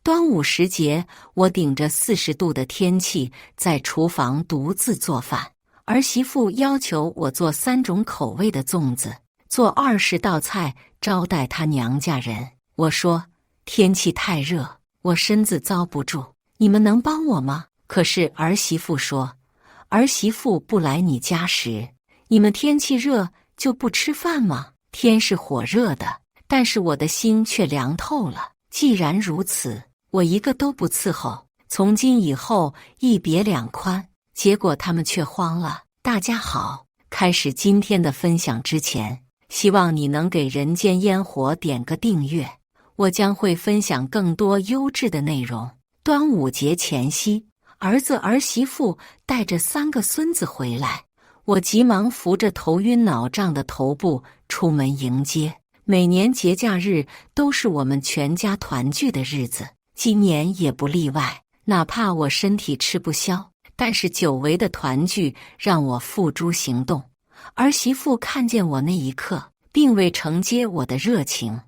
端午时节，我顶着40度的天气在厨房独自做饭。儿媳妇要求我做3种口味的粽子，做20道菜招待她娘家人。我说天气太热，我身子遭不住，你们能帮我吗？可是儿媳妇说，儿媳妇不来你家时，你们天气热就不吃饭吗？天是火热的，但是我的心却凉透了。既然如此，我一个都不伺候，从今以后一别两宽。结果他们却慌了。大家好，开始今天的分享之前，希望你能给人间烟火点个订阅，我将会分享更多优质的内容。端午节前夕，儿子儿媳妇带着3个孙子回来，我急忙扶着头晕脑胀的头部出门迎接。每年节假日都是我们全家团聚的日子，今年也不例外。哪怕我身体吃不消，但是久违的团聚让我付诸行动。儿媳妇看见我那一刻，并未承接我的热情，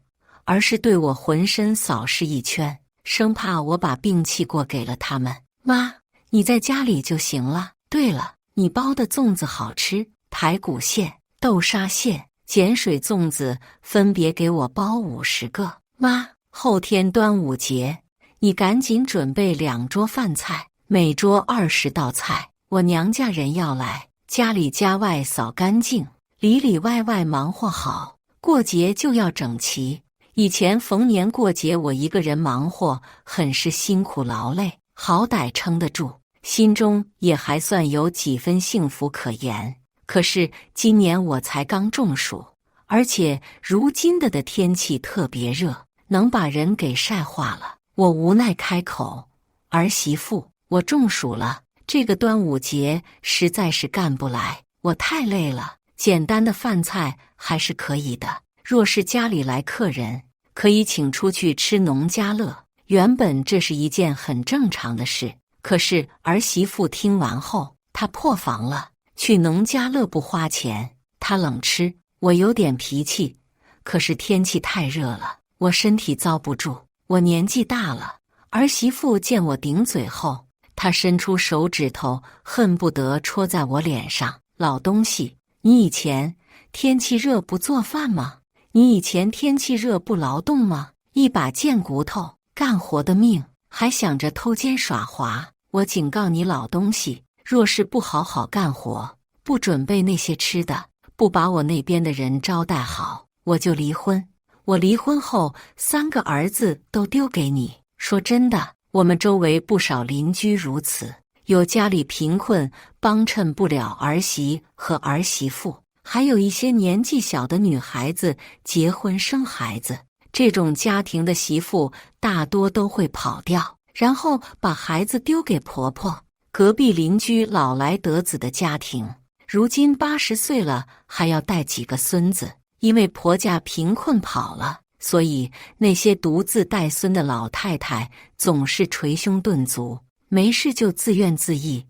而是对我浑身扫视一圈，生怕我把病气过给了他们。妈，你在家里就行了。对了，你包的粽子好吃，排骨馅、豆沙馅、碱水粽子分别给我包50个。妈，后天端午节，你赶紧准备2桌饭菜，每桌20道菜。我娘家人要来，家里家外扫干净，里里外外忙活好，过节就要整齐。以前逢年过节我一个人忙活，很是辛苦劳累，好歹撑得住，心中也还算有几分幸福可言。可是今年我才刚中暑，而且如今的天气特别热，能把人给晒化了。我无奈开口，儿媳妇，我中暑了，这个端午节实在是干不来，我太累了。简单的饭菜还是可以的，若是家里来客人，可以请出去吃农家乐。原本这是一件很正常的事，可是儿媳妇听完后，她破防了。去农家乐不花钱，她冷吃。我有点脾气，可是天气太热了，我身体遭不住。我年纪大了，儿媳妇见我顶嘴后，她伸出手指头，恨不得戳在我脸上。老东西，你以前天气热不做饭吗？你以前天气热不劳动吗？一把贱骨头，干活的命，还想着偷奸耍滑。我警告你老东西，若是不好好干活，不准备那些吃的，不把我那边的人招待好，我就离婚。我离婚后3个儿子都丢给你。说真的，我们周围不少邻居如此，有家里贫困帮衬不了儿媳和儿媳妇，还有一些年纪小的女孩子结婚生孩子，这种家庭的媳妇大多都会跑掉，然后把孩子丢给婆婆。隔壁邻居老来得子的家庭，如今80岁了还要带几个孙子，因为婆家贫困跑了，所以那些独自带孙的老太太总是捶胸顿足，没事就自怨自艾。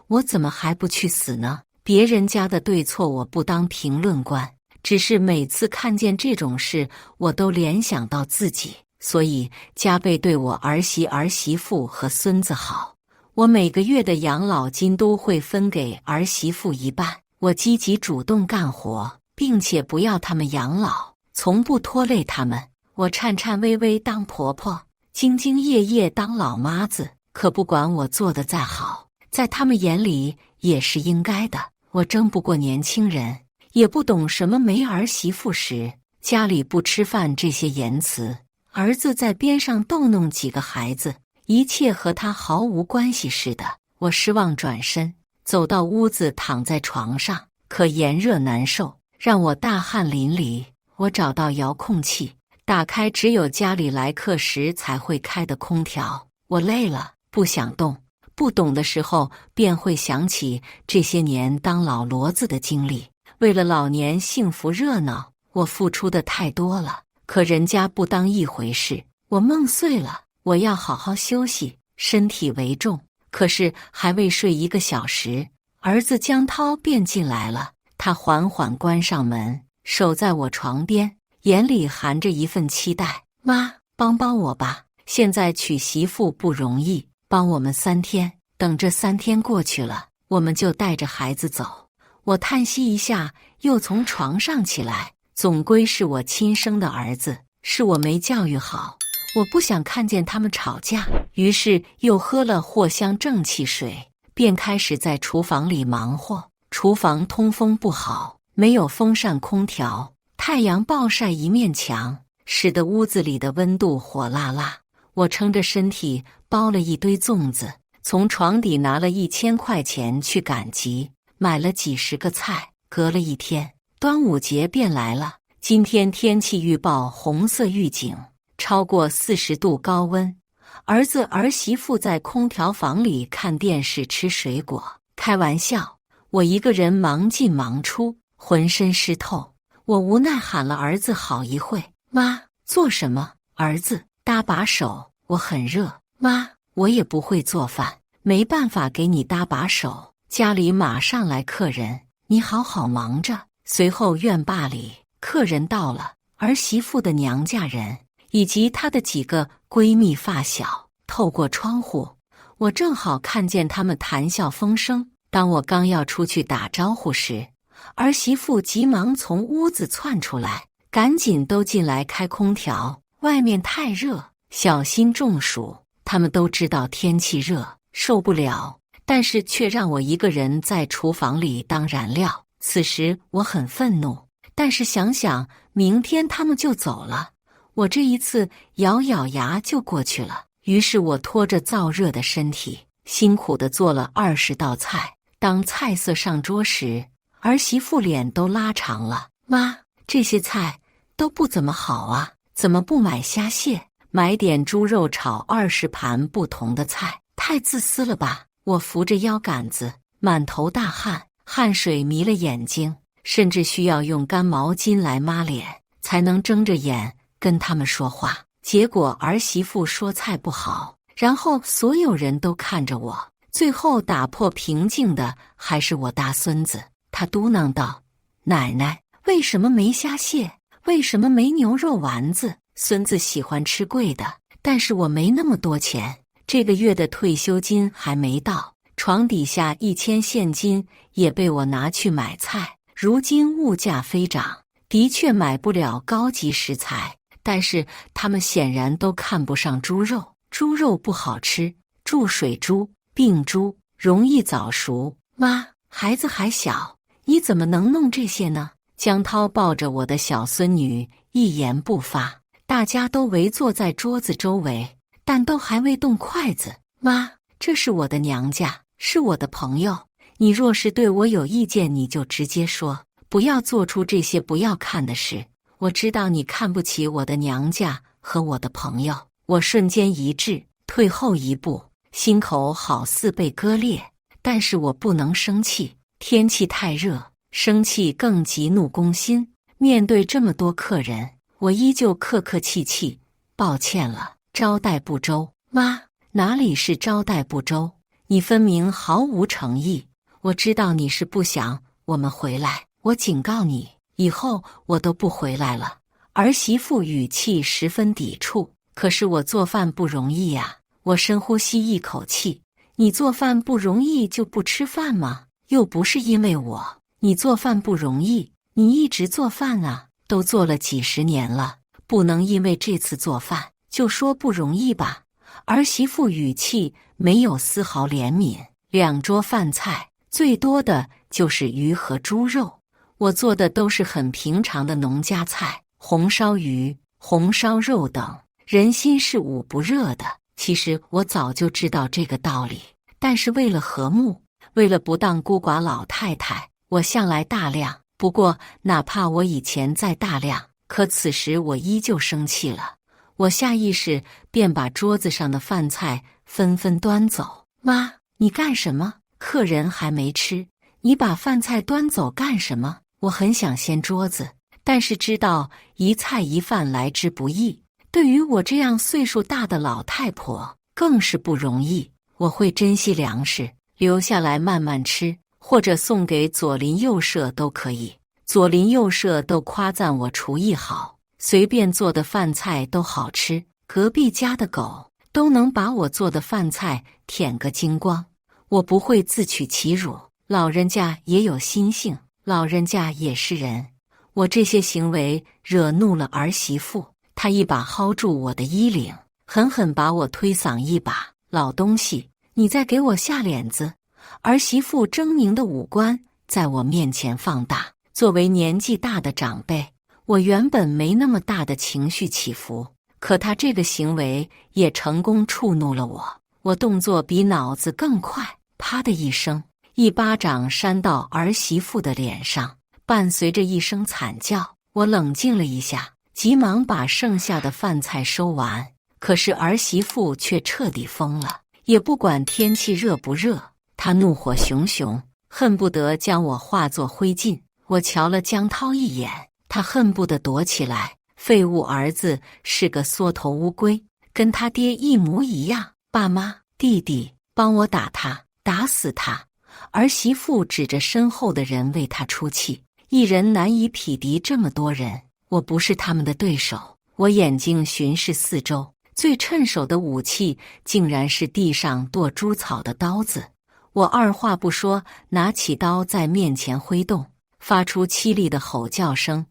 我怎么还不去死呢？别人家的对错我不当评论官，只是每次看见这种事，我都联想到自己，所以加倍对我儿媳妇和孙子好。我每个月的养老金都会分给儿媳妇一半。我积极主动干活，并且不要他们养老，从不拖累他们。我颤颤巍巍当婆婆，兢兢业业当老妈子，可不管我做得再好，在他们眼里也是应该的。我争不过年轻人，也不懂什么没儿媳妇时家里不吃饭这些言辞。儿子在边上逗弄几个孩子，一切和他毫无关系似的。我失望转身，走到屋子，躺在床上，可炎热难受，让我大汗淋漓。我找到遥控器，打开只有家里来客时才会开的空调。我累了，不想动。不懂的时候便会想起这些年当老骡子的经历。为了老年幸福热闹，我付出的太多了，可人家不当一回事。我梦碎了，我要好好休息，身体为重。可是还未睡1个小时，儿子江涛便进来了。他缓缓关上门，守在我床边，眼里含着一份期待。妈，帮帮我吧，现在娶媳妇不容易，帮我们3天，等这3天过去了，我们就带着孩子走。我叹息一下，又从床上起来。总归是我亲生的儿子，是我没教育好，我不想看见他们吵架。于是又喝了藿香正气水，便开始在厨房里忙活。厨房通风不好，没有风扇空调，太阳暴晒一面墙，使得屋子里的温度火辣辣。我撑着身体包了一堆粽子，从床底拿了1000块钱去赶集，买了几十个菜。隔了1天，端午节便来了。今天天气预报红色预警，超过40度高温。儿子儿媳妇在空调房里看电视吃水果。开玩笑，我一个人忙进忙出，浑身湿透。我无奈喊了儿子好一会，妈，做什么？儿子，搭把手，我很热。妈，我也不会做饭，没办法给你搭把手，家里马上来客人，你好好忙着。随后院坝里客人到了，儿媳妇的娘家人以及她的几个闺蜜发小。透过窗户，我正好看见他们谈笑风生。当我刚要出去打招呼时，儿媳妇急忙从屋子窜出来，赶紧都进来开空调，外面太热，小心中暑。他们都知道天气热，受不了，但是却让我一个人在厨房里当燃料。此时我很愤怒，但是想想明天他们就走了，我这一次咬咬牙就过去了。于是我拖着燥热的身体，辛苦地做了20道菜。当菜色上桌时，儿媳妇脸都拉长了。妈，这些菜都不怎么好啊，怎么不买虾蟹，买点猪肉炒20盘不同的菜？太自私了吧！我扶着腰杆子，满头大汗，汗水迷了眼睛，甚至需要用干毛巾来抹脸，才能睁着眼跟他们说话。结果儿媳妇说菜不好，然后所有人都看着我。最后打破平静的还是我大孙子，他嘟囔道：“奶奶，为什么没虾蟹？为什么没牛肉丸子？”孙子喜欢吃贵的，但是我没那么多钱，这个月的退休金还没到，床底下1000现金也被我拿去买菜。如今物价飞涨，的确买不了高级食材，但是他们显然都看不上猪肉，猪肉不好吃，注水猪、病猪，容易早熟。妈，孩子还小，你怎么能弄这些呢？江涛抱着我的小孙女，一言不发。大家都围坐在桌子周围，但都还未动筷子。妈，这是我的娘家，是我的朋友，你若是对我有意见，你就直接说，不要做出这些不要看的事。我知道你看不起我的娘家和我的朋友。我瞬间一滞，退后一步，心口好似被割裂。但是我不能生气，天气太热，生气更急怒攻心。面对这么多客人，我依旧客客气气，抱歉了，招待不周。妈，哪里是招待不周？你分明毫无诚意。我知道你是不想我们回来，我警告你，以后我都不回来了。儿媳妇语气十分抵触。可是我做饭不容易呀。我深呼吸一口气。你做饭不容易就不吃饭吗？又不是因为我。你做饭不容易，你一直做饭啊，都做了几十年了，不能因为这次做饭就说不容易吧。儿媳妇语气没有丝毫怜悯。2桌饭菜，最多的就是鱼和猪肉，我做的都是很平常的农家菜，红烧鱼、红烧肉等，人心是捂不热的。其实我早就知道这个道理，但是为了和睦，为了不当孤寡老太太，我向来大量。不过哪怕我以前再大量，可此时我依旧生气了。我下意识便把桌子上的饭菜纷纷端走。妈，你干什么？客人还没吃，你把饭菜端走干什么？我很想掀桌子，但是知道一菜一饭来之不易，对于我这样岁数大的老太婆更是不容易。我会珍惜粮食，留下来慢慢吃，或者送给左邻右舍都可以。左邻右舍都夸赞我厨艺好，随便做的饭菜都好吃。隔壁家的狗都能把我做的饭菜舔个精光。我不会自取其辱，老人家也有心性，老人家也是人。我这些行为惹怒了儿媳妇，她一把薅住我的衣领，狠狠把我推搡一把。老东西，你再给我下脸子！儿媳妇狰狞的五官在我面前放大。作为年纪大的长辈，我原本没那么大的情绪起伏，可他这个行为也成功触怒了我。我动作比脑子更快，啪的一声，一巴掌扇到儿媳妇的脸上，伴随着一声惨叫。我冷静了一下，急忙把剩下的饭菜收完。可是儿媳妇却彻底疯了，也不管天气热不热，她怒火熊熊，恨不得将我化作灰烬。我瞧了江涛一眼，他恨不得躲起来。废物儿子是个缩头乌龟，跟他爹一模一样。爸妈、弟弟，帮我打他，打死他！儿媳妇指着身后的人为他出气，一人难以匹敌这么多人，我不是他们的对手。我眼睛巡视四周，最趁手的武器竟然是地上剁猪草的刀子。我二话不说，拿起刀在面前挥动，发出凄厉的吼叫声。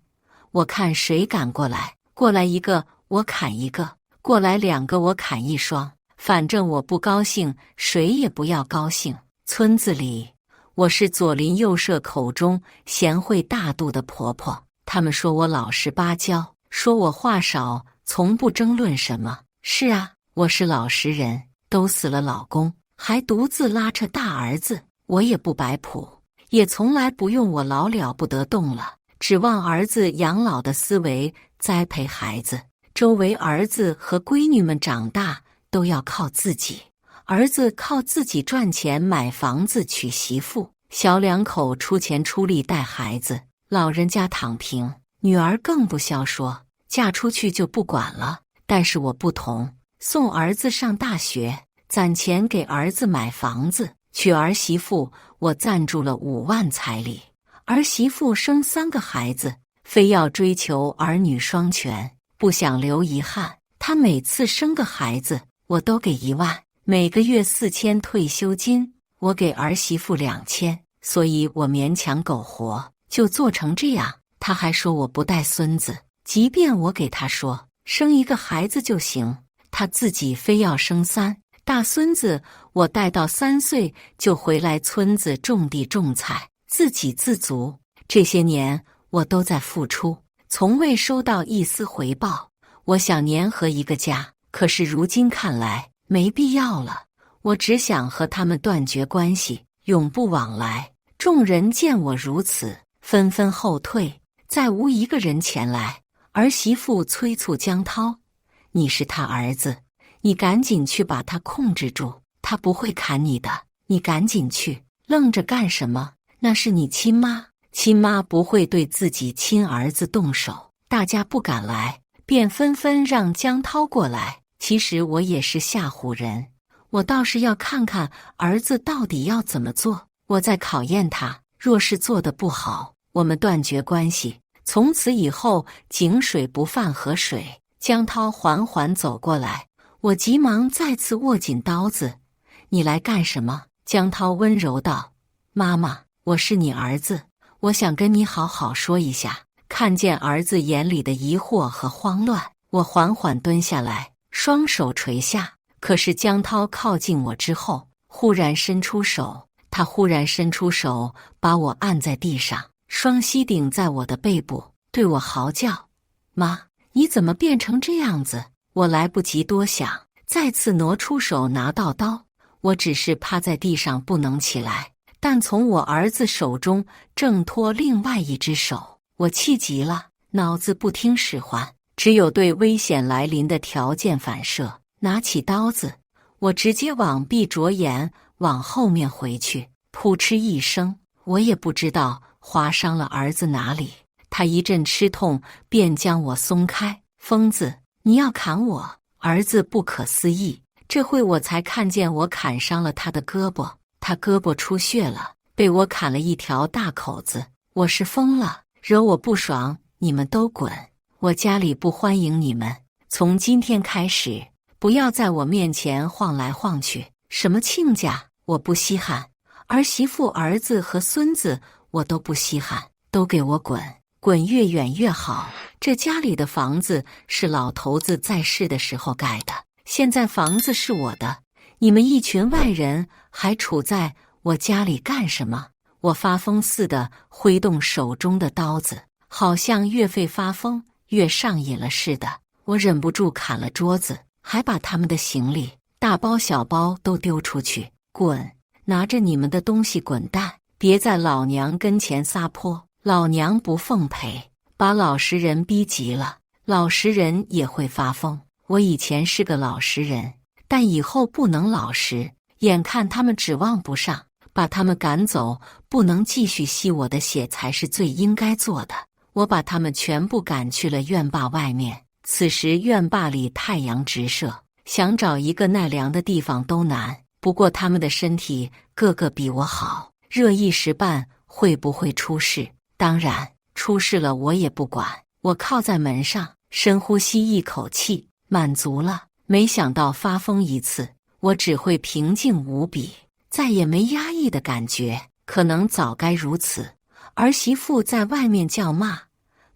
我看谁敢过来，过来一个我砍一个，过来两个我砍一双，反正我不高兴，谁也不要高兴。村子里，我是左邻右舍口中贤惠大度的婆婆，他们说我老实巴交，说我话少，从不争论什么。是啊，我是老实人，都死了老公，还独自拉扯大儿子，我也不摆谱，也从来不用我老了不得动了，指望儿子养老的思维栽培孩子。周围儿子和闺女们长大都要靠自己，儿子靠自己赚钱买房子娶媳妇，小两口出钱出力带孩子，老人家躺平，女儿更不消说，嫁出去就不管了。但是我不同，送儿子上大学，攒钱给儿子买房子，娶儿媳妇，我赞助了5万彩礼。儿媳妇生3个孩子，非要追求儿女双全，不想留遗憾。她每次生个孩子，我都给1万，每个月4000退休金，我给儿媳妇2000，所以我勉强苟活，就做成这样。她还说我不带孙子，即便我给她说生1个孩子就行，她自己非要生3。大孙子我带到3岁就回来村子种地种菜，自给自足。这些年我都在付出，从未收到一丝回报。我想粘合一个家，可是如今看来没必要了。我只想和他们断绝关系，永不往来。众人见我如此，纷纷后退，再无一个人前来。儿媳妇催促江涛：“你是他儿子，你赶紧去把他控制住，他不会砍你的，你赶紧去。愣着干什么？那是你亲妈，亲妈不会对自己亲儿子动手。”大家不敢来，便纷纷让江涛过来。其实我也是吓唬人，我倒是要看看儿子到底要怎么做，我在考验他。若是做得不好，我们断绝关系，从此以后井水不犯河水。江涛缓缓走过来，我急忙再次握紧刀子。你来干什么？江涛温柔道：“妈妈，我是你儿子，我想跟你好好说一下。”看见儿子眼里的疑惑和慌乱，我缓缓蹲下来，双手垂下。可是江涛靠近我之后，忽然伸出手，他忽然伸出手，把我按在地上，双膝顶在我的背部，对我嚎叫：“妈，你怎么变成这样子？”我来不及多想，再次挪出手拿到刀。我只是趴在地上不能起来，但从我儿子手中挣脱另外一只手。我气急了，脑子不听使唤，只有对危险来临的条件反射。拿起刀子，我直接往闭着眼往后面回去，扑哧一声，我也不知道划伤了儿子哪里。他一阵吃痛，便将我松开。疯子，你要砍我！儿子不可思议，这会我才看见我砍伤了他的胳膊，他胳膊出血了，被我砍了一条大口子。我是疯了，惹我不爽，你们都滚！我家里不欢迎你们，从今天开始，不要在我面前晃来晃去。什么亲家，我不稀罕；儿媳妇、儿子和孙子，我都不稀罕。都给我滚，滚越远越好。这家里的房子是老头子在世的时候盖的，现在房子是我的，你们一群外人还处在我家里干什么？我发疯似的挥动手中的刀子，好像越发发疯越上瘾了似的。我忍不住砍了桌子，还把他们的行李大包小包都丢出去。滚！拿着你们的东西滚蛋！别在老娘跟前撒泼，老娘不奉陪。把老实人逼急了，老实人也会发疯。我以前是个老实人，但以后不能老实。眼看他们指望不上，把他们赶走，不能继续吸我的血才是最应该做的。我把他们全部赶去了院坝外面。此时院坝里太阳直射，想找一个耐凉的地方都难。不过他们的身体个个比我好，热一时半会不会出事？当然，出事了我也不管。我靠在门上，深呼吸一口气，满足了。没想到发疯一次，我只会平静无比，再也没压抑的感觉。可能早该如此。儿媳妇在外面叫骂：“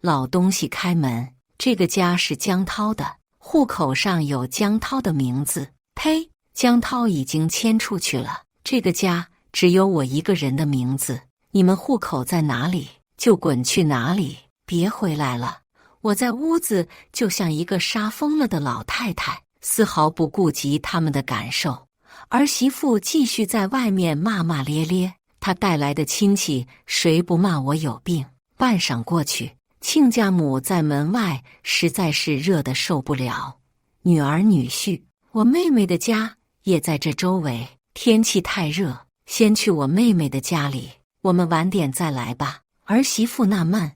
老东西开门！”这个家是江涛的，户口上有江涛的名字。呸！江涛已经迁出去了，这个家只有我一个人的名字。你们户口在哪里，就滚去哪里，别回来了。我在屋子就像一个杀疯了的老太太，丝毫不顾及他们的感受。儿媳妇继续在外面骂骂咧咧，她带来的亲戚谁不骂我有病？半晌过去，亲家母在门外实在是热得受不了，女儿女婿，我妹妹的家也在这周围，天气太热，先去我妹妹的家里，我们晚点再来吧。儿媳妇纳闷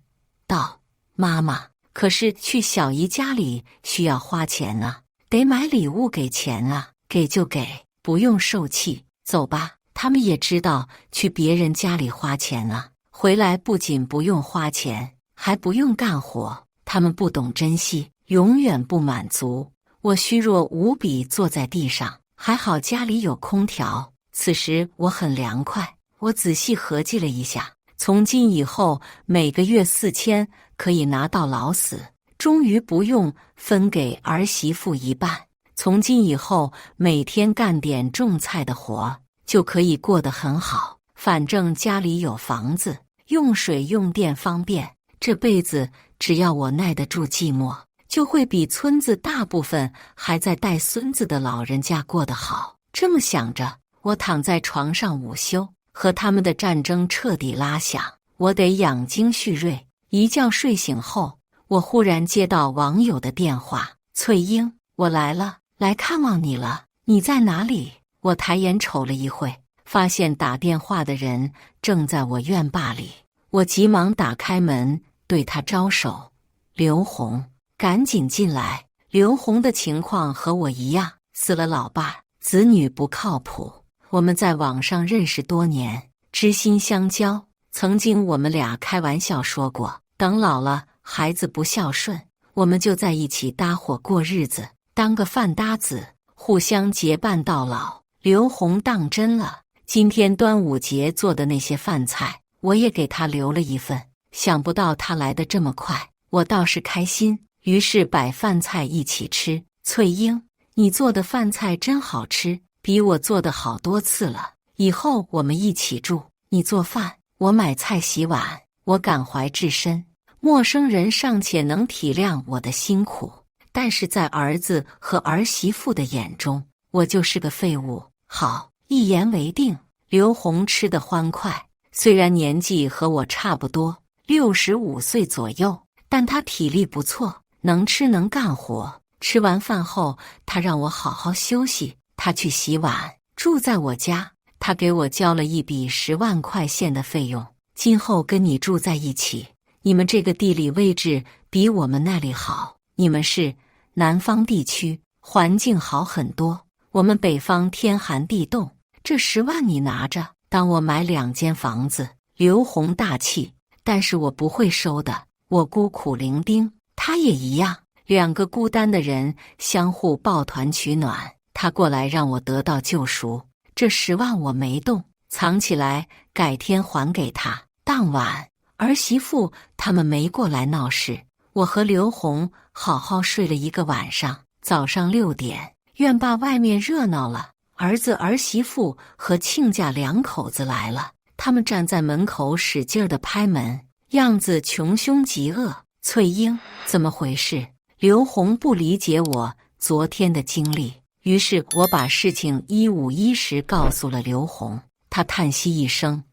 道：“妈妈，可是去小姨家里需要花钱啊，得买礼物给钱啊，给就给，不用受气，走吧。”他们也知道去别人家里花钱啊，回来不仅不用花钱，还不用干活。他们不懂珍惜，永远不满足。我虚弱无比，坐在地上，还好家里有空调，此时我很凉快。我仔细合计了一下，从今以后每个月4000可以拿到老死，终于不用分给儿媳妇一半。从今以后每天干点种菜的活，就可以过得很好。反正家里有房子，用水用电方便，这辈子只要我耐得住寂寞，就会比村子大部分还在带孙子的老人家过得好。这么想着，我躺在床上午休，和他们的战争彻底拉响，我得养精蓄锐。一觉睡醒后，我忽然接到网友的电话：“翠英，我来了，来看望你了，你在哪里？”我抬眼瞅了一会，发现打电话的人正在我院坝里。我急忙打开门，对他招手：“刘红，赶紧进来。”刘红的情况和我一样，死了老爸，子女不靠谱。我们在网上认识多年，知心相交。曾经我们俩开玩笑说过，等老了孩子不孝顺，我们就在一起搭伙过日子，当个饭搭子，互相结伴到老。刘红当真了，今天端午节做的那些饭菜，我也给他留了一份。想不到他来得这么快，我倒是开心，于是摆饭菜一起吃。翠英，你做的饭菜真好吃，比我做的好多次了。以后我们一起住，你做饭，我买菜洗碗。我感怀至深，陌生人尚且能体谅我的辛苦，但是在儿子和儿媳妇的眼中，我就是个废物。好，一言为定。刘红吃得欢快，虽然年纪和我差不多，65岁左右，但他体力不错，能吃能干活。吃完饭后，他让我好好休息，他去洗碗，住在我家。他给我交了一笔10万块现的费用，今后跟你住在一起。你们这个地理位置比我们那里好，你们是南方地区，环境好很多。我们北方天寒地冻，这10万你拿着，当我买2间房子。刘红大气，但是我不会收的，我孤苦伶仃，他也一样。两个孤单的人相互抱团取暖。他过来让我得到救赎，这10万我没动，藏起来，改天还给他。当晚，儿媳妇他们没过来闹事，我和刘红好好睡了一个晚上。早上6点，院坝外面热闹了，儿子儿媳妇和亲家2口子来了。他们站在门口使劲地拍门，样子穷凶极恶。翠英，怎么回事？刘红不理解我昨天的经历，于是我把事情一五一十告诉了刘红。他叹息一声：“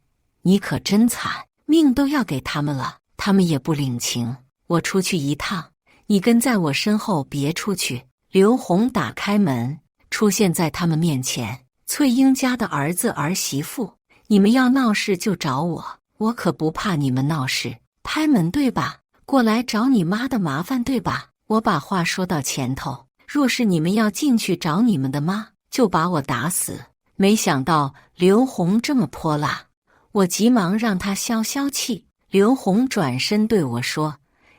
你可真惨，命都要给他们了，他们也不领情。我出去一趟，你跟在我身后，别出去。”刘红打开门，出现在他们面前。翠英家的儿子儿媳妇，你们要闹事就找我，我可不怕你们闹事。拍门对吧？过来找你妈的麻烦对吧？我把话说到前头，若是你们要进去找你们的妈，就把我打死。没想到刘红这么泼辣，我急忙让他消消气。刘红转身对我说：“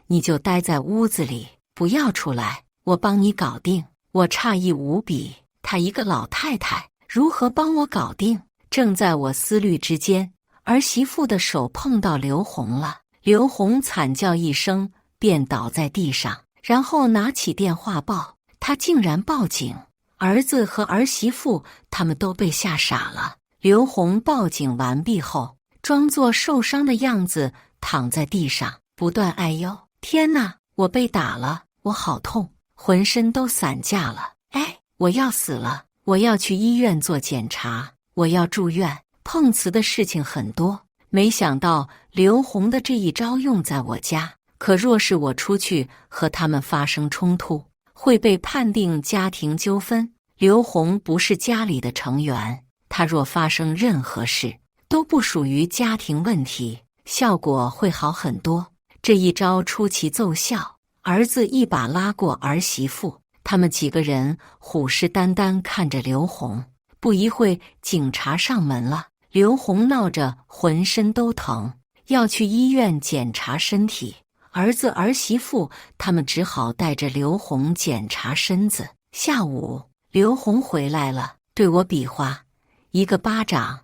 你就待在屋子里，不要出来，我帮你搞定。”我诧异无比，她一个老太太如何帮我搞定？正在我思虑之间，儿媳妇的手碰到刘红了。刘红惨叫一声，便倒在地上，然后拿起电话报，他竟然报警。儿子和儿媳妇他们都被吓傻了。刘红报警完毕后，装作受伤的样子躺在地上，不断哎呦，天哪，我被打了，我好痛，浑身都散架了，哎，我要死了，我要去医院做检查，我要住院。碰瓷的事情很多，没想到刘红的这一招用在我家，可若是我出去和他们发生冲突，会被判定家庭纠纷。刘红不是家里的成员，他若发生任何事，都不属于家庭问题，效果会好很多。这一招出奇奏效，儿子一把拉过儿媳妇，他们几个人虎视眈眈看着刘红。不一会，警察上门了。刘红闹着浑身都疼，要去医院检查身体。儿子儿媳妇他们只好带着刘红检查身子。下午，刘红回来了，对我比划一个巴掌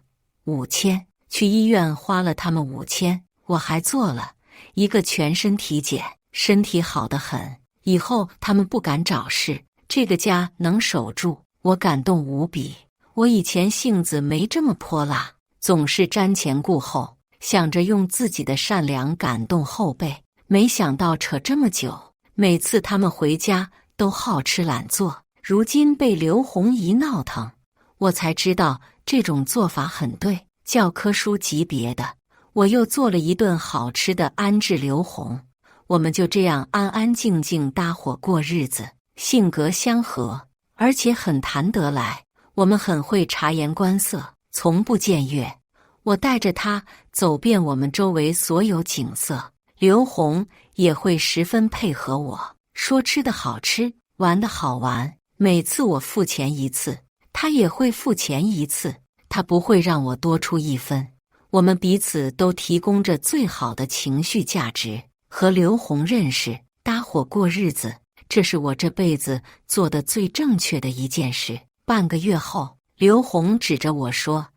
，5000。去医院花了他们5000，我还做了一个全身体检，身体好得很。以后他们不敢找事，这个家能守住，我感动无比。我以前性子没这么泼辣，总是瞻前顾后，想着用自己的善良感动后辈，没想到扯这么久。每次他们回家都好吃懒做，如今被刘红一闹腾，我才知道这种做法很对，教科书级别的。我又做了一顿好吃的安置刘红，我们就这样安安静静搭伙过日子，性格相合，而且很谈得来。我们很会察言观色，从不僭越。我带着他走遍我们周围所有景色，刘红也会十分配合我，说吃的好吃，玩的好玩。每次我付钱一次，他也会付钱一次，他不会让我多出1分。我们彼此都提供着最好的情绪价值。和刘红认识，搭伙过日子，这是我这辈子做的最正确的一件事。半个月后，刘红指着我说：“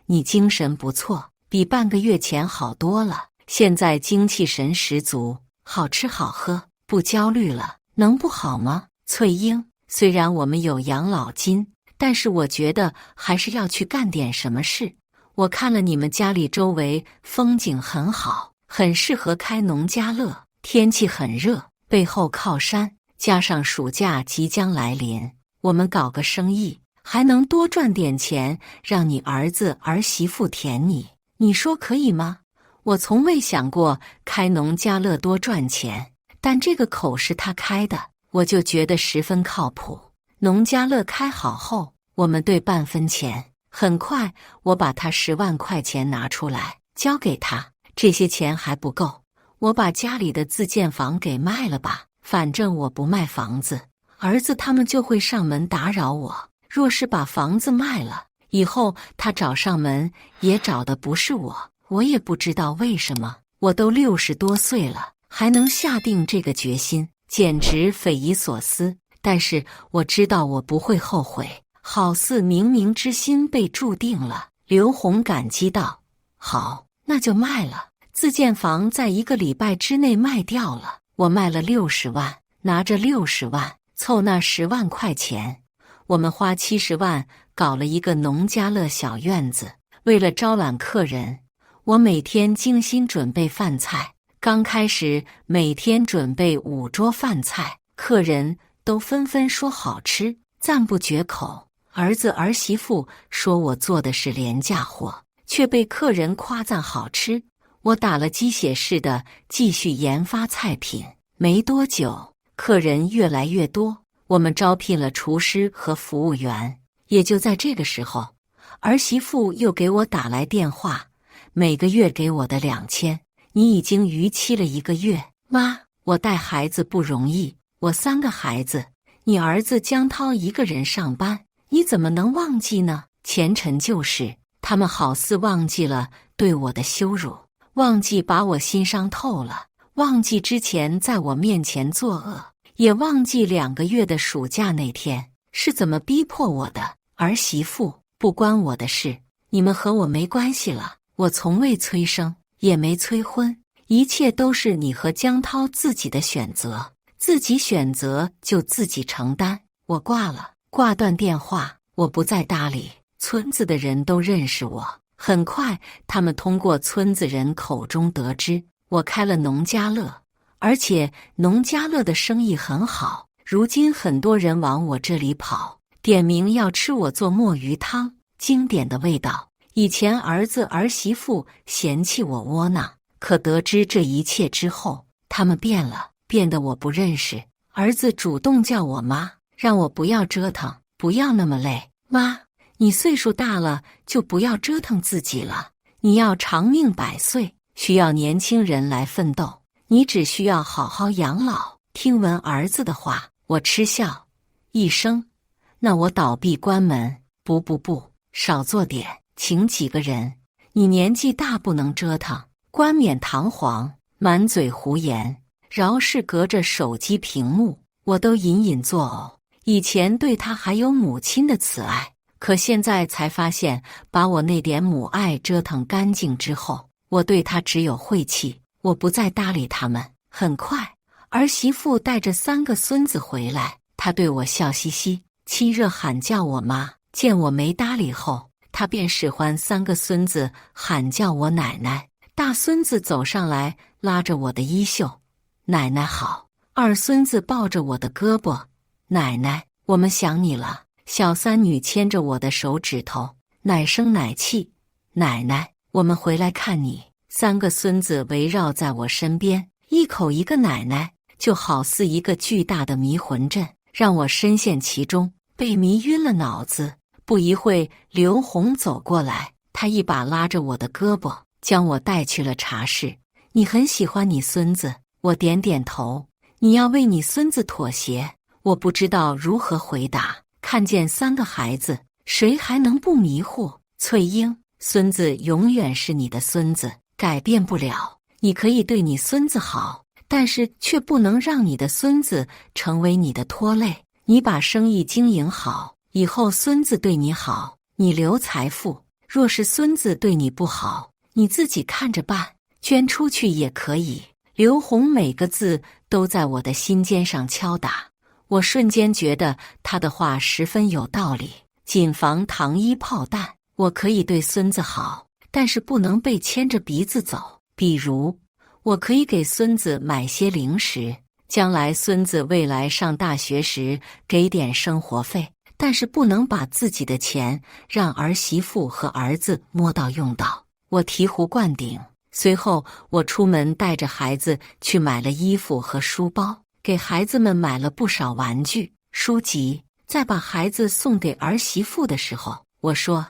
你精神不错，比半个月前好多了，现在精气神十足，好吃好喝，不焦虑了，能不好吗？”翠英，虽然我们有养老金，但是我觉得还是要去干点什么事。我看了你们家里周围风景很好，很适合开农家乐，天气很热，背后靠山，加上暑假即将来临，我们搞个生意，还能多赚点钱，让你儿子儿媳妇舔你，你说可以吗？我从未想过开农家乐多赚钱，但这个口是他开的，我就觉得十分靠谱。农家乐开好后，我们对半分钱。很快，我把他10万块钱拿出来交给他，这些钱还不够，我把家里的自建房给卖了吧，反正我不卖房子，儿子他们就会上门打扰我。若是把房子卖了，以后他找上门也找的不是我，我也不知道为什么。我都60多岁了，还能下定这个决心。简直匪夷所思。但是我知道我不会后悔，好似冥冥之心被注定了。刘红感激道：“好，那就卖了。”自建房在1个礼拜之内卖掉了，我卖了60万，拿着60万凑那10万块钱，我们花70万搞了一个农家乐小院子。为了招揽客人，我每天精心准备饭菜。刚开始每天准备5桌饭菜，客人都纷纷说好吃，赞不绝口。儿子儿媳妇说我做的是廉价货，却被客人夸赞好吃。我打了鸡血似的继续研发菜品，没多久，客人越来越多，我们招聘了厨师和服务员。也就在这个时候，儿媳妇又给我打来电话，每个月给我的2000，你已经逾期了1个月。妈，我带孩子不容易，我3个孩子，你儿子江涛一个人上班，你怎么能忘记呢？前尘旧事，他们好似忘记了对我的羞辱，忘记把我心伤透了，忘记之前在我面前作恶，也忘记2个月的暑假那天是怎么逼迫我的。儿媳妇，不关我的事，你们和我没关系了。我从未催生，也没催婚，一切都是你和江涛自己的选择，自己选择就自己承担。我挂了，挂断电话，我不再搭理。村子的人都认识我，很快他们通过村子人口中得知我开了农家乐，而且农家乐的生意很好。如今很多人往我这里跑，点名要吃我做墨鱼汤，经典的味道。以前儿子儿媳妇嫌弃我窝囊，可得知这一切之后，他们变了，变得我不认识。儿子主动叫我妈，让我不要折腾，不要那么累。妈，你岁数大了，就不要折腾自己了。你要长命百岁，需要年轻人来奋斗。你只需要好好养老。听闻儿子的话，我嗤笑一声，那我倒闭关门。不，少做点，请几个人。你年纪大，不能折腾，冠冕堂皇，满嘴胡言，饶是隔着手机屏幕，我都隐隐作呕。以前对他还有母亲的慈爱，可现在才发现，把我那点母爱折腾干净之后，我对他只有晦气。我不再搭理他们。很快，儿媳妇带着3个孙子回来，她对我笑嘻嘻，亲热喊叫我妈。见我没搭理后，她便使唤3个孙子喊叫我奶奶。大孙子走上来，拉着我的衣袖，奶奶好。二孙子抱着我的胳膊，奶奶，我们想你了。小三女牵着我的手指头，奶声奶气，奶奶，我们回来看你。3个孙子围绕在我身边，一口一个奶奶，就好似一个巨大的迷魂阵，让我深陷其中，被迷晕了脑子。不一会，刘红走过来，他一把拉着我的胳膊，将我带去了茶室。你很喜欢你孙子，我点点头。你要为你孙子妥协，我不知道如何回答。看见3个孩子，谁还能不迷糊？翠英，孙子永远是你的孙子，改变不了。你可以对你孙子好，但是却不能让你的孙子成为你的拖累。你把生意经营好，以后孙子对你好，你留财富；若是孙子对你不好，你自己看着办，捐出去也可以。刘红每个字都在我的心尖上敲打，我瞬间觉得他的话十分有道理。谨防糖衣炮弹，我可以对孙子好，但是不能被牵着鼻子走。比如，我可以给孙子买些零食，将来孙子未来上大学时给点生活费，但是不能把自己的钱让儿媳妇和儿子摸到用到。我醍醐灌顶。随后我出门带着孩子去买了衣服和书包，给孩子们买了不少玩具、书籍。在把孩子送给儿媳妇的时候，我说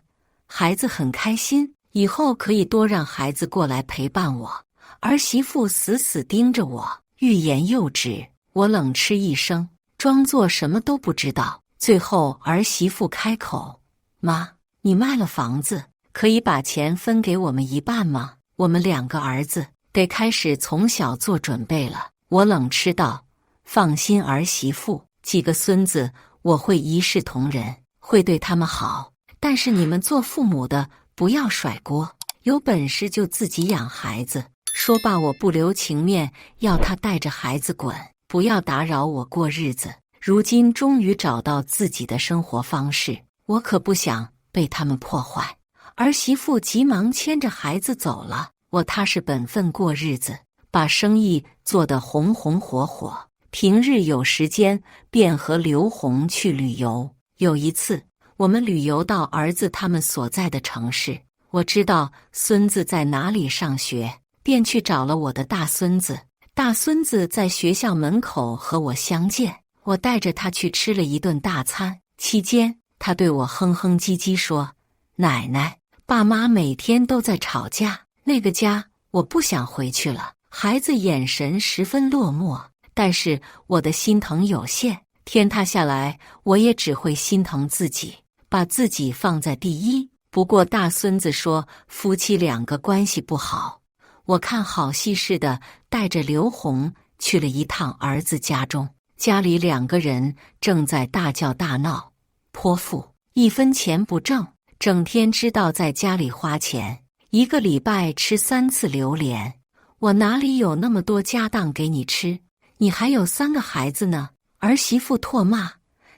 孩子很开心，以后可以多让孩子过来陪伴我。儿媳妇死死盯着我，欲言又止。我冷嗤一声，装作什么都不知道。最后儿媳妇开口，妈，你卖了房子，可以把钱分给我们一半吗？我们2个儿子得开始从小做准备了。我冷嗤道，放心儿媳妇，几个孙子我会一视同仁，会对他们好。但是你们做父母的不要甩锅，有本事就自己养孩子。说罢我不留情面，要他带着孩子滚，不要打扰我过日子。如今终于找到自己的生活方式，我可不想被他们破坏。儿媳妇急忙牵着孩子走了，我踏实本分过日子，把生意做得红红火火。平日有时间便和刘红去旅游。有一次我们旅游到儿子他们所在的城市，我知道孙子在哪里上学，便去找了我的大孙子。大孙子在学校门口和我相见，我带着他去吃了一顿大餐。期间他对我哼哼唧唧说：奶奶，爸妈每天都在吵架，那个家我不想回去了。孩子眼神十分落寞，但是我的心疼有限，天塌下来我也只会心疼自己，把自己放在第一。不过大孙子说夫妻两个关系不好，我看好戏似的带着刘红去了一趟儿子家中。家里两个人正在大叫大闹，泼妇1分钱不挣，整天知道在家里花钱，1个礼拜吃3次榴莲。我哪里有那么多家当给你吃？你还有3个孩子呢。儿媳妇唾骂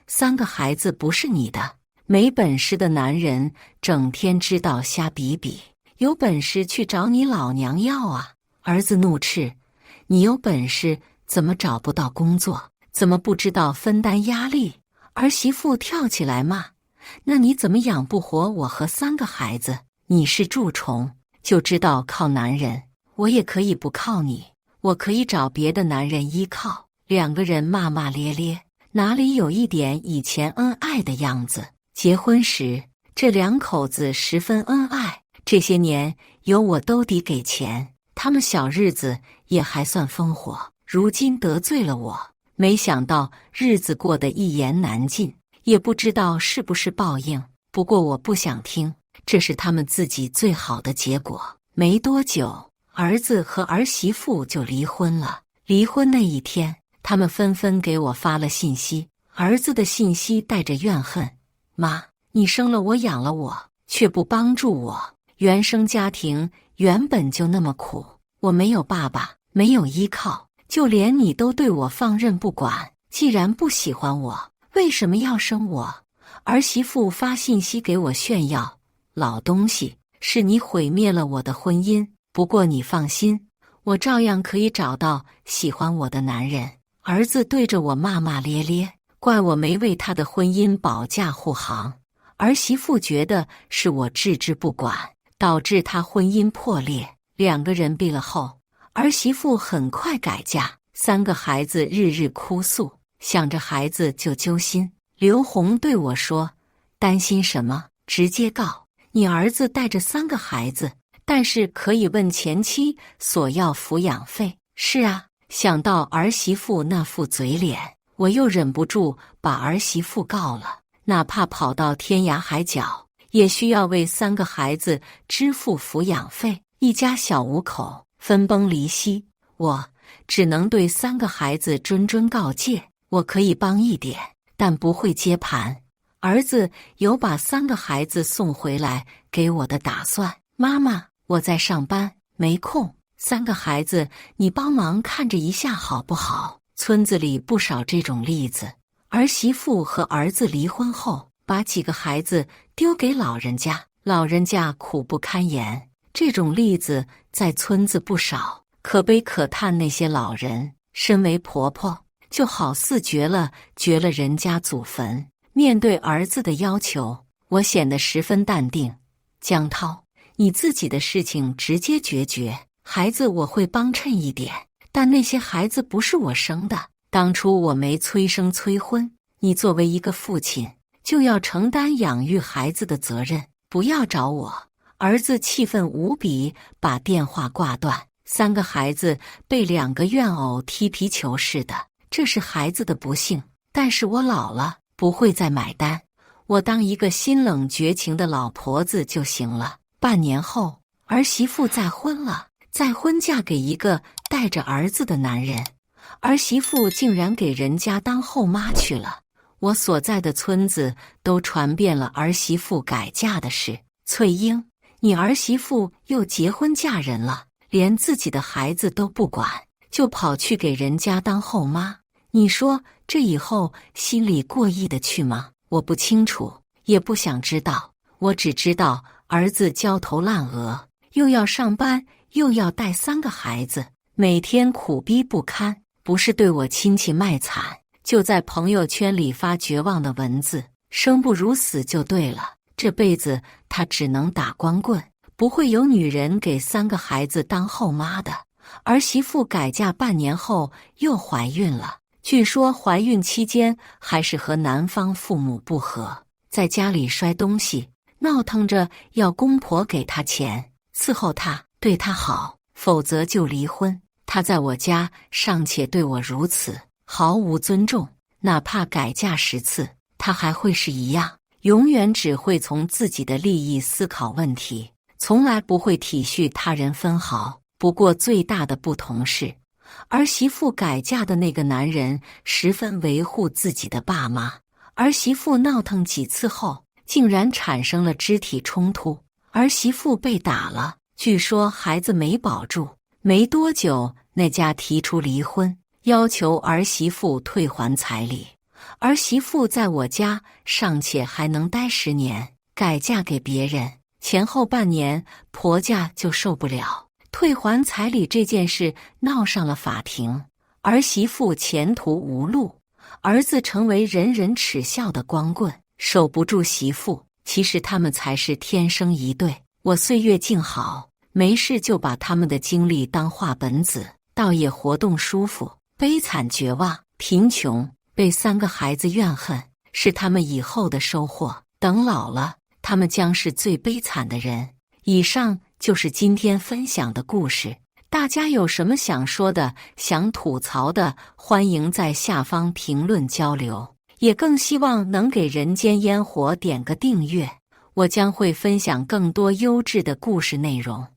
：3个孩子不是你的，没本事的男人整天知道瞎比比，有本事去找你老娘要啊！儿子怒斥：你有本事怎么找不到工作？怎么不知道分担压力？儿媳妇跳起来骂：那你怎么养不活我和3个孩子？你是蛀虫，就知道靠男人。我也可以不靠你，我可以找别的男人依靠。两个人骂骂咧咧，哪里有一点以前恩爱的样子？结婚时这2口子十分恩爱，这些年有我兜底给钱，他们小日子也还算风火。如今得罪了我，没想到日子过得一言难尽，也不知道是不是报应。不过我不想听，这是他们自己最好的结果。没多久，儿子和儿媳妇就离婚了。离婚那一天，他们纷纷给我发了信息。儿子的信息带着怨恨：妈，你生了我养了我，却不帮助我。原生家庭原本就那么苦，我没有爸爸，没有依靠，就连你都对我放任不管。既然不喜欢我，为什么要生我？儿媳妇发信息给我炫耀：老东西，是你毁灭了我的婚姻，不过你放心，我照样可以找到喜欢我的男人。儿子对着我骂骂咧咧，怪我没为他的婚姻保驾护航。儿媳妇觉得是我置之不管，导致他婚姻破裂。2个人避了后，儿媳妇很快改嫁，3个孩子日日哭诉，想着孩子就揪心。刘红对我说：担心什么？直接告你儿子带着3个孩子，但是可以问前妻索要抚养费。是啊，想到儿媳妇那副嘴脸，我又忍不住把儿媳妇告了。哪怕跑到天涯海角，也需要为3个孩子支付抚养费。一家小5口，分崩离析，我只能对3个孩子谆谆告诫。我可以帮一点，但不会接盘。儿子有把3个孩子送回来给我的打算。妈妈，我在上班，没空，3个孩子你帮忙看着一下好不好？村子里不少这种例子。儿媳妇和儿子离婚后，把几个孩子丢给老人家，老人家苦不堪言。这种例子在村子不少，可悲可叹。那些老人身为婆婆，就好似掘了人家祖坟。面对儿子的要求，我显得十分淡定。江涛，你自己的事情直接决绝，孩子我会帮衬一点，但那些孩子不是我生的，当初我没催生催婚，你作为一个父亲，就要承担养育孩子的责任，不要找我。儿子气愤无比，把电话挂断。3个孩子被2个怨偶踢皮球似的，这是孩子的不幸，但是我老了，不会再买单。我当一个心冷绝情的老婆子就行了。半年后，儿媳妇再婚了，再婚嫁给一个带着儿子的男人。儿媳妇竟然给人家当后妈去了。我所在的村子都传遍了儿媳妇改嫁的事。翠英，你儿媳妇又结婚嫁人了，连自己的孩子都不管，就跑去给人家当后妈。你说这以后心里过意得去吗？我不清楚，也不想知道。我只知道儿子焦头烂额，又要上班，又要带3个孩子，每天苦逼不堪。不是对我亲戚卖惨，就在朋友圈里发绝望的文字，生不如死就对了。这辈子他只能打光棍，不会有女人给3个孩子当后妈的。儿媳妇改嫁半年后又怀孕了，据说怀孕期间还是和男方父母不和，在家里摔东西，闹腾着要公婆给她钱，伺候她，对她好，否则就离婚。她在我家尚且对我如此，毫无尊重，哪怕改嫁10次，她还会是一样，永远只会从自己的利益思考问题，从来不会体恤他人分毫。不过最大的不同是，儿媳妇改嫁的那个男人十分维护自己的爸妈，儿媳妇闹腾几次后，竟然产生了肢体冲突，儿媳妇被打了，据说孩子没保住。没多久，那家提出离婚，要求儿媳妇退还彩礼。儿媳妇在我家尚且还能待10年，改嫁给别人，前后半年，婆家就受不了，退还彩礼这件事闹上了法庭。儿媳妇前途无路，儿子成为人人耻笑的光棍，守不住媳妇。其实他们才是天生一对。我岁月静好，没事就把他们的经历当画本子，倒也活动舒服。悲惨绝望，贫穷，被3个孩子怨恨，是他们以后的收获。等老了，他们将是最悲惨的人。以上就是今天分享的故事，大家有什么想说的、想吐槽的，欢迎在下方评论交流，也更希望能给人间烟火点个订阅，我将会分享更多优质的故事内容。